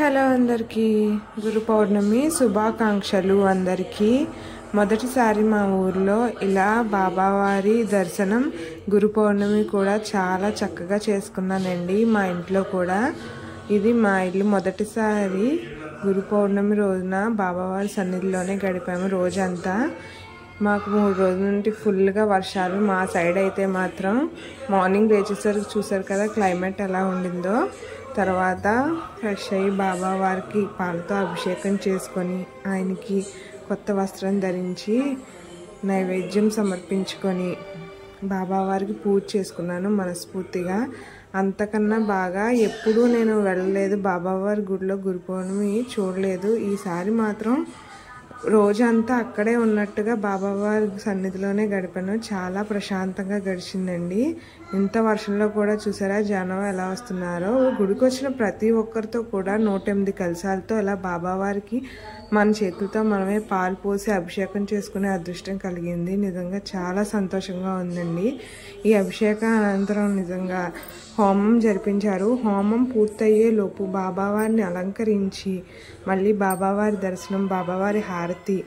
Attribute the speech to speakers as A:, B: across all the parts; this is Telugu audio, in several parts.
A: హలో అందరికీ గురు పౌర్ణమి శుభాకాంక్షలు అందరికీ। మొదటిసారి మా ఊర్లో ఇలా బాబావారి దర్శనం గురు పౌర్ణమి కూడా చాలా చక్కగా చేసుకున్నానండి। మా ఇంట్లో కూడా ఇది మా ఇల్లు మొదటిసారి గురు పౌర్ణమి రోజున బాబావారి సన్నిధిలోనే గడిపాము రోజంతా। మాకు 3 రోజుల నుండి ఫుల్గా వర్షాలు, మా సైడ్ అయితే మాత్రం మార్నింగ్ లేచేసరికి చూసారు కదా క్లైమేట్ ఎలా ఉండిందో। తర్వాత ఫ్రెష్ అయ్యి బాబావారికి పాలతో అభిషేకం చేసుకొని ఆయనకి కొత్త వస్త్రం ధరించి నైవేద్యం సమర్పించుకొని బాబావారికి పూజ చేసుకున్నాను మనస్ఫూర్తిగా। అంతకన్నా బాగా ఎప్పుడూ నేను వెళ్ళలేదు బాబావారి గుడిలో, గురు పౌర్ణమి చూడలేదు। ఈసారి మాత్రం రోజంతా అక్కడే ఉన్నట్టుగా బాబావారి సన్నిధిలోనే గడిపాను। చాలా ప్రశాంతంగా గడిచిందండి। ఇంత వర్షంలో కూడా చూసారా జనం ఎలా వస్తున్నారో। గుడికి వచ్చిన ప్రతి ఒక్కరితో కూడా 108 కలశాలతో ఇలా బాబావారికి మన చేతులతో మనమే పాలు పోసి అభిషేకం చేసుకునే అదృష్టం కలిగింది। నిజంగా చాలా సంతోషంగా ఉందండి। ఈ అభిషేకం అనంతరం నిజంగా హోమం జరిపించారు। హోమం పూర్తయ్యే లోపు బాబావారిని అలంకరించి మళ్ళీ బాబావారి దర్శనం, బాబావారి హారతి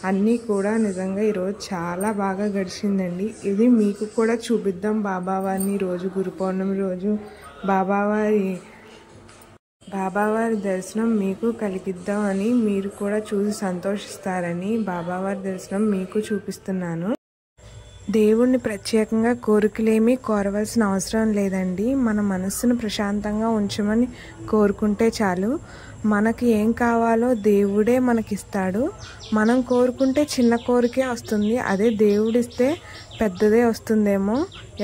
A: అన్నీ కూడా నిజంగా ఈరోజు చాలా బాగా గడిచిందండి। ఇది మీకు కూడా చూపిద్దాం బాబావారిని రోజు గురు పౌర్ణమి రోజు బాబావారి దర్శనం మీకు కలిగిద్దాం అని, మీరు కూడా చూసి సంతోషిస్తారని బాబావారి దర్శనం మీకు చూపిస్తున్నాను। దేవుణ్ణి ప్రత్యేకంగా కోరికలేమీ కోరవలసిన అవసరం లేదండి। మన మనస్సును ప్రశాంతంగా ఉంచమని కోరుకుంటే చాలు। మనకి ఏం కావాలో దేవుడే మనకిస్తాడు। మనం కోరుకుంటే చిన్న కోరికే వస్తుంది, అదే దేవుడిస్తే పెద్దదే వస్తుందేమో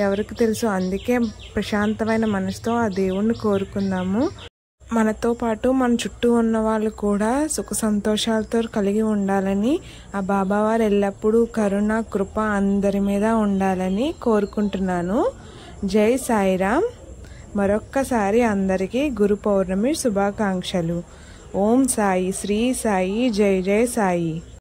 A: ఎవరికి తెలుసు। అందుకే ప్రశాంతమైన మనసుతో ఆ దేవుణ్ణి కోరుకుందాము। మనతో పాటు మన చుట్టూ ఉన్న వాళ్ళు కూడా సుఖ సంతోషాలతో కలిగి ఉండాలని, ఆ బాబావారు ఎల్లప్పుడూ కరుణ కృప అందరి మీద ఉండాలని కోరుకుంటున్నాను। జై సాయిరామ్। మరొక్కసారి అందరికీ గురు పౌర్ణమి శుభాకాంక్షలు। ఓం సాయి, శ్రీ సాయి, జై జై సాయి।